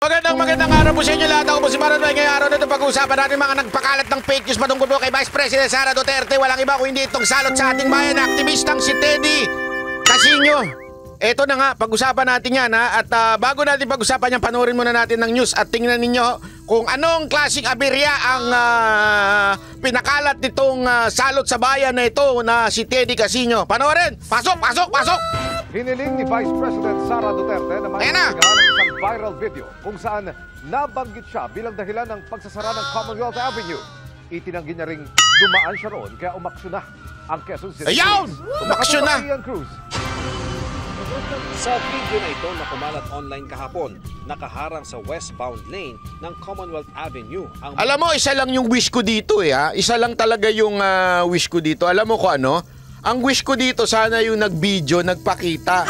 Magandang araw po sa inyo lahat. Ako po si Maron. Ngayong araw na ito pag-uusapan natin mga nagpakalat ng fake news patungkol po kay Vice President Sara Duterte. Walang iba kung hindi itong salot sa ating bayan na aktivistang si Teddy Casino. Eto na nga, pag-usapan natin yan ha. At bago natin pag-usapan yan, panoorin muna natin ng news at tingnan ninyo kung anong klaseng aberya ang pinakalat nitong salot sa bayan na ito na si Teddy Casino. Panoorin! Pasok! Hiniling ni Vice President Sara Duterte na maimbestigahan ng isang viral video kung saan nabanggit siya bilang dahilan ng pagsasara ng Commonwealth Avenue. Itinanggi niya ring dumaan siya roon kaya umaksyon na ang Quezon City. Ayun! Umaksyon na! Sa video na ito na kumalat online kahapon, nakaharang sa westbound lane ng Commonwealth Avenue. Alam mo, isa lang yung wish ko dito ha. Isa lang talaga yung wish ko dito. Alam mo ko ano? Ang wish ko dito, sana yung nag-video, nagpakita.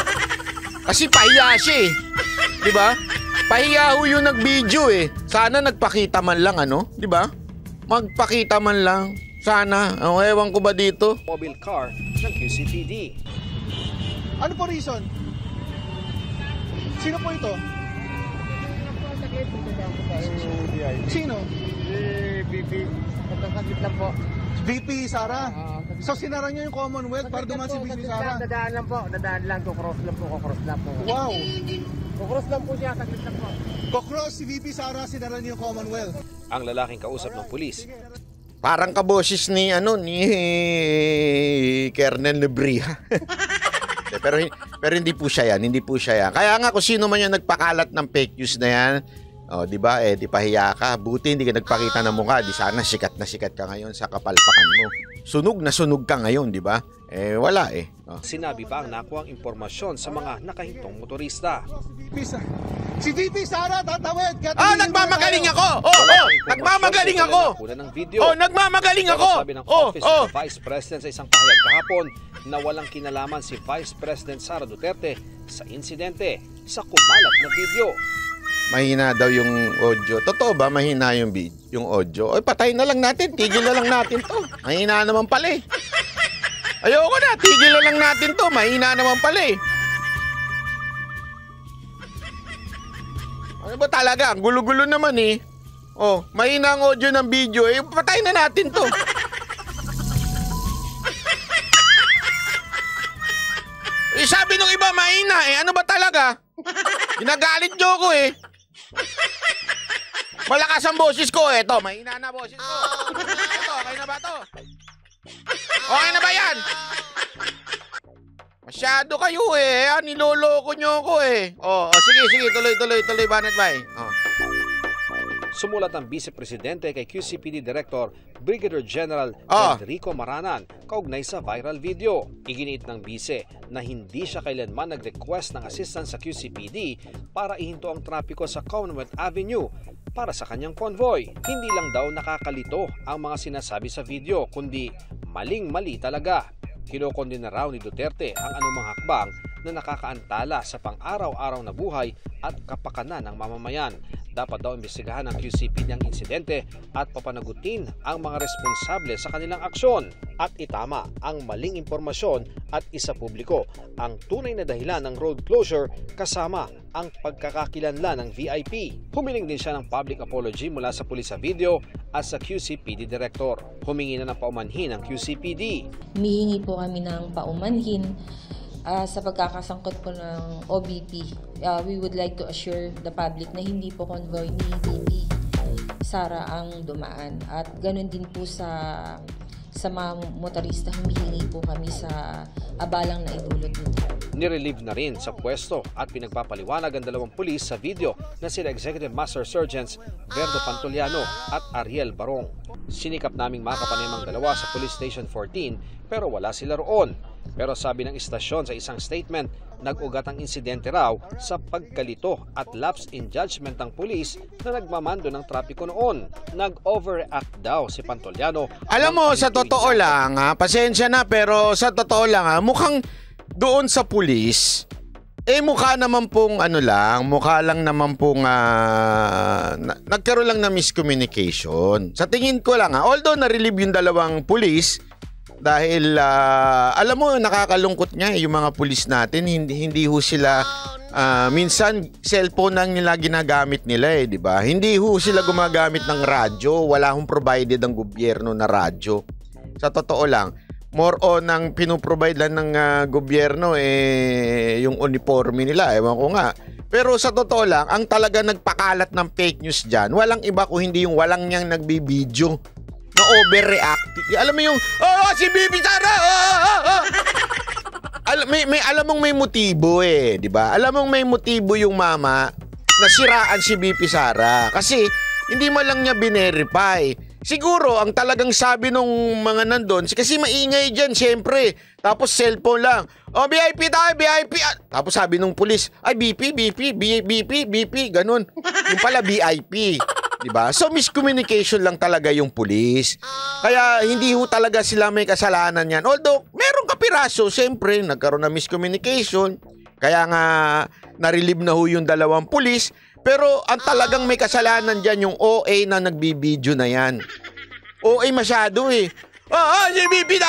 Kasi pahiya siya eh. Diba? Pahiya ho yung nag-video eh. Sana nagpakita man lang ano? Diba? Magpakita man lang. Sana. Ewan ko ba dito? Mobile car ng QCPD. Ano po reason? Sino po ito? Sino? VP. Pagkakagit lang po. VP Sara? So sinara niyo yung Commonwealth para dumaan si VP Sara? Dadaan lang po. Dadaan lang. Kukross lang po. Wow! Kukross lang po siya. Saglit lang po. Kokross si VP Sara, sinara niyo yung Commonwealth. Ang lalaking kausap ng pulis. Parang kaboses ni Colonel Lebria. pero hindi po siya yan, Kaya nga kung sino man yung nagpakalat ng fake news na yan, di ba? Di pahiya ka. Buti hindi ka nagpakita ng mukha. Di sana sikat na sikat ka ngayon sa kapalpakan mo. Sunog na sunog ka ngayon, di ba? Wala eh. Sinabi pa ang nakuhang impormasyon sa mga nakahintong motorista. Si VP Sara, tatawid! Nagmamagaling ako! Nagmamagaling ako! Nagmamagaling ako! Sabi ng Office of the Vice President sa isang pahayag kahapon na walang kinalaman si Vice President Sara Duterte sa insidente sa kumalat na video. Mahina daw yung audio. Totoo ba mahina yung audio? Patay na lang natin. Tigil na lang natin to. Mahina naman pala eh. Ayoko na. Tigil na lang natin to. Mahina naman pala eh. Ano ba talaga? Ang gulo-gulo naman eh. Mahina ang audio ng video eh. Patay na natin to. Sabi nung iba mahina eh. Ano ba talaga? Ginagalit nyo ko eh. Malakas ang boses ko. Eto, mahina na boses ko. Eto, okay na ba to? Okay na ba yan? Masyado kayo eh. Niloloko nyo ko eh. Sige. Tuloy, Banat Bay. Sumulat ang Vice Presidente kay QCPD Director Brigadier General Enrico Maranan kaugnay sa viral video. Iginiit ng Vice na hindi siya kailanman nag-request ng assistance sa QCPD para ihinto ang trapiko sa Commonwealth Avenue para sa kanyang convoy. Hindi lang daw nakakalito ang mga sinasabi sa video, kundi maling-mali talaga. Kinokondena raw ni Duterte ang anumang hakbang na nakakaantala sa pang-araw-araw na buhay at kapakanan ng mamamayan. Dapat daw imbestigahan ng QCPD ang insidente at papanagutin ang mga responsable sa kanilang aksyon at itama ang maling impormasyon at isapubliko ang tunay na dahilan ng road closure kasama ang pagkakakilanlan ng VIP. Humiling din siya ng public apology mula sa pulis sa video at sa QCPD Director. Humingi na ng paumanhin ang QCPD. Humihingi po kami ng paumanhin sa pagkakasangkot po ng OBP. We would like to assure the public na hindi po convoy ni VP Sara ang dumaan. At ganun din po sa mga motorista, humihingi po kami sa abalang na idulot nito. Nirelieve na rin sa pwesto at pinagpapaliwanag ang dalawang pulis sa video na sila Executive Master Sergeants Verdo Pantoliano at Ariel Barong. Sinikap naming makapanayam ang dalawa sa Police Station 14 pero wala sila roon. Pero sabi ng istasyon sa isang statement, nag-ugat ang insidente raw sa pagkalito at lapse in judgment ng pulis na nagmamando ng trapiko noon. Nag-overreact daw si Pantoliano. Alam mo, sa totoo lang, pasensya na pero sa totoo lang, mukhang doon sa pulis, mukha naman pong mukha lang naman pong nagkaroon lang na miscommunication. Sa tingin ko lang, although na-relieve yung dalawang pulis, dahil alam mo, nakakalungkot nga yung mga pulis natin, hindi ho sila minsan cellphone lang nila ginagamit nila eh, di ba? Hindi ho sila gumagamit ng radyo, wala hong provided ang gobyerno na radyo. Sa totoo lang, more on ang pinoprovide lang ng gobyerno yung uniforme nila, ewan ko nga. Pero sa totoo lang, ang talaga nagpakalat ng fake news dyan, walang iba kung hindi yung walang niyang nagbibideo na overreact. Alam mo yung, si Bibi Sara! Alam mong may motibo eh, di ba? Alam mong may motibo yung mama na siraan si Bibi Sara. Kasi hindi mo lang niya binerify. Siguro, ang talagang sabi nung mga nandun, kasi maingay dyan, syempre. Tapos cellphone lang. VIP tayo, VIP. Tapos sabi nung pulis, ay BP, ganun. Yung pala VIP. Diba? So, miscommunication lang talaga yung pulis. Kaya, hindi ho talaga sila may kasalanan yan. Although, meron kapiraso, syempre, nagkaroon na miscommunication. Kaya nga, na-relieve na ho yung dalawang pulis. Pero ang talagang may kasalanan dyan yung OA na nagbibideo na yan. OA masyado eh. Si BP na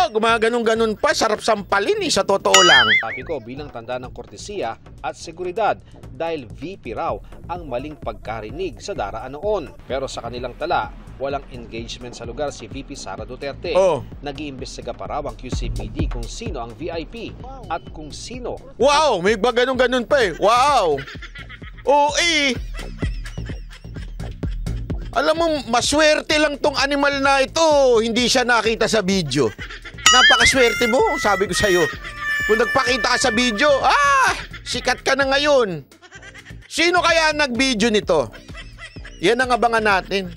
gumaganong-ganon pa, sarap sampalin eh, sa totoo lang. Sabi ko bilang tanda ng kortesiya at seguridad dahil VP raw ang maling pagkarinig sa daraan noon. Pero sa kanilang tala, walang engagement sa lugar si VP Sara Duterte. Nag-iimbestiga pa raw ang QCPD kung sino ang VIP at kung sino. Wow! May ba ganun-ganon pa eh. Wow! Alam mo, maswerte lang tong animal na ito. Hindi siya nakita sa video. Napakaswerte mo, sabi ko sa'yo. Kung nagpakita ka sa video, sikat ka na ngayon. Sino kaya nag-video nito? Yan ang abangan natin.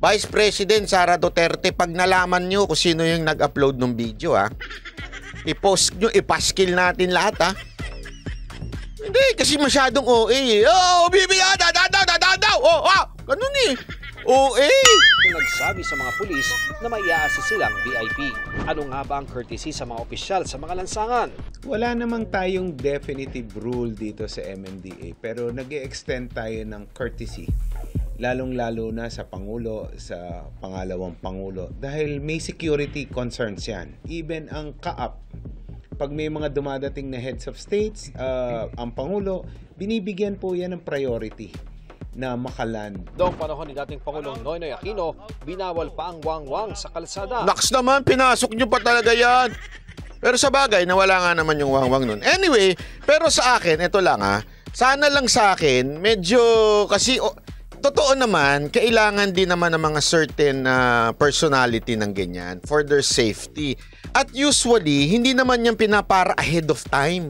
Vice President Sara Duterte, pag nalaman nyo kung sino yung nag-upload ng video, i-post nyo, ipaskil natin lahat, Hindi, kasi masyadong OA eh. Bibiya, dadaw. Ganun eh. OA. Nagsabi sa mga pulis na may i-assist silang VIP. Ano nga ba ang courtesy sa mga opisyal sa mga lansangan? Wala namang tayong definitive rule dito sa MMDA pero nag-e-extend tayo ng courtesy. Lalong-lalo na sa Pangulo, sa pangalawang Pangulo. Dahil may security concerns yan. Even ang kaap, pag may mga dumadating na heads of states, ang Pangulo, binibigyan po yan ng priority na makaland. Noong panahon ni dating Pangulong Noynoy Aquino, binawal pa ang wangwang sa kalsada. Naks naman, pinasok nyo pa talaga yan. Pero sa bagay, nawala nga naman yung wangwang nun. Anyway, pero sa akin, ito lang sana lang sa akin, medyo kasi totoo naman, kailangan din naman ng mga certain personality ng ganyan for their safety. At usually, hindi naman yan pinapara ahead of time.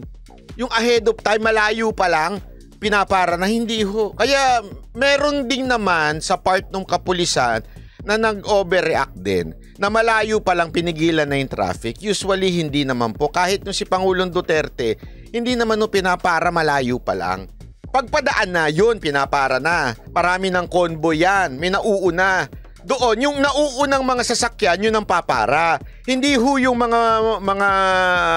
Yung ahead of time, malayo pa lang, pinapara na hindi ho. Kaya meron din naman sa part ng kapulisan na nag-overreact din. Na malayo pa lang pinigilan na yung traffic. Usually hindi naman po. Kahit nung si Pangulong Duterte, hindi naman no pinapara malayo pa lang. Pagpadaan na yun, pinapara na. Marami ng convoy yan. May nauuna. Doon, yung nauunang mga sasakyan, yun ang papara. Hindi ho yung mga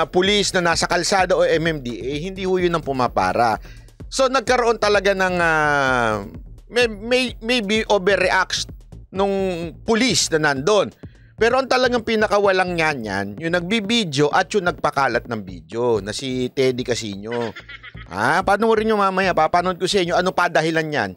pulis na nasa kalsada o MMDA, hindi ho yun ang pumapara. So nagkaroon talaga ng maybe overreact nung pulis na nandun. Pero ang talagang pinakawalang yan, yung nagbibideo at yung nagpakalat ng video na si Teddy Casino. Panoorin nyo mamaya, papanood ko sa inyo ano pa dahilan yan.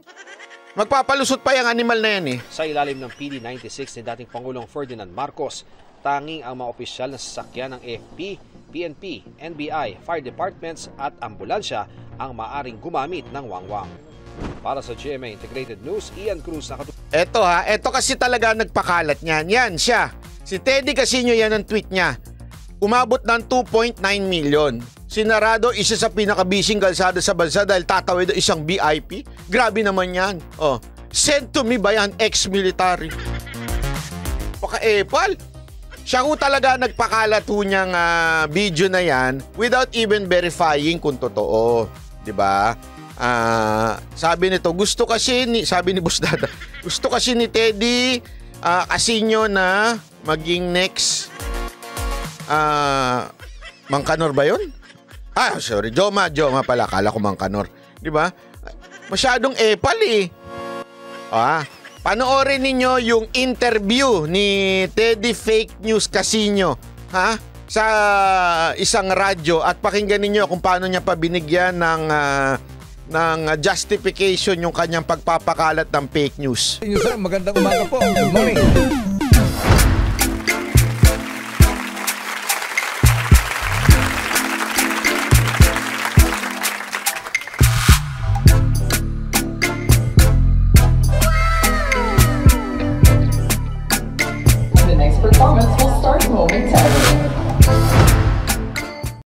Magpapalusot pa yung animal na yan eh. Sa ilalim ng PD96 ni dating Pangulong Ferdinand Marcos, tanging ang mga opisyal na sasakyan ng AFP, PNP, NBI, fire departments at ambulansya ang maaring gumamit ng wangwang. Para sa GMA Integrated News, Ian Cruz Eto kasi talaga nagpakalat niyan. Yan siya. Si Teddy Casino, yan ang tweet niya. Umabot ng 2.9 million. Sinarado, isa sa pinakabising kalsada sa bansa dahil tatawid isang VIP. Grabe naman yan. Sent to me by an ex-military. Paka-epal. Siya ko talaga nagpakalat ho niyang video na yan without even verifying kung totoo. Diba? Sabi nito, sabi ni Boss Dada, gusto kasi ni Teddy Casino na maging next Mangkanor ba yun? Sorry, Joma pala, kala ko Mangkanor. Diba? Masyadong epal eh. Panoorin ninyo yung interview ni Teddy Fake News Casino. sa isang radyo at pakinggan ninyo kung paano niya pa binigyan ng justification yung kanyang pagpapakalat ng fake news. Sir, magandang umaga po. Good morning. The next performance will start momentarily.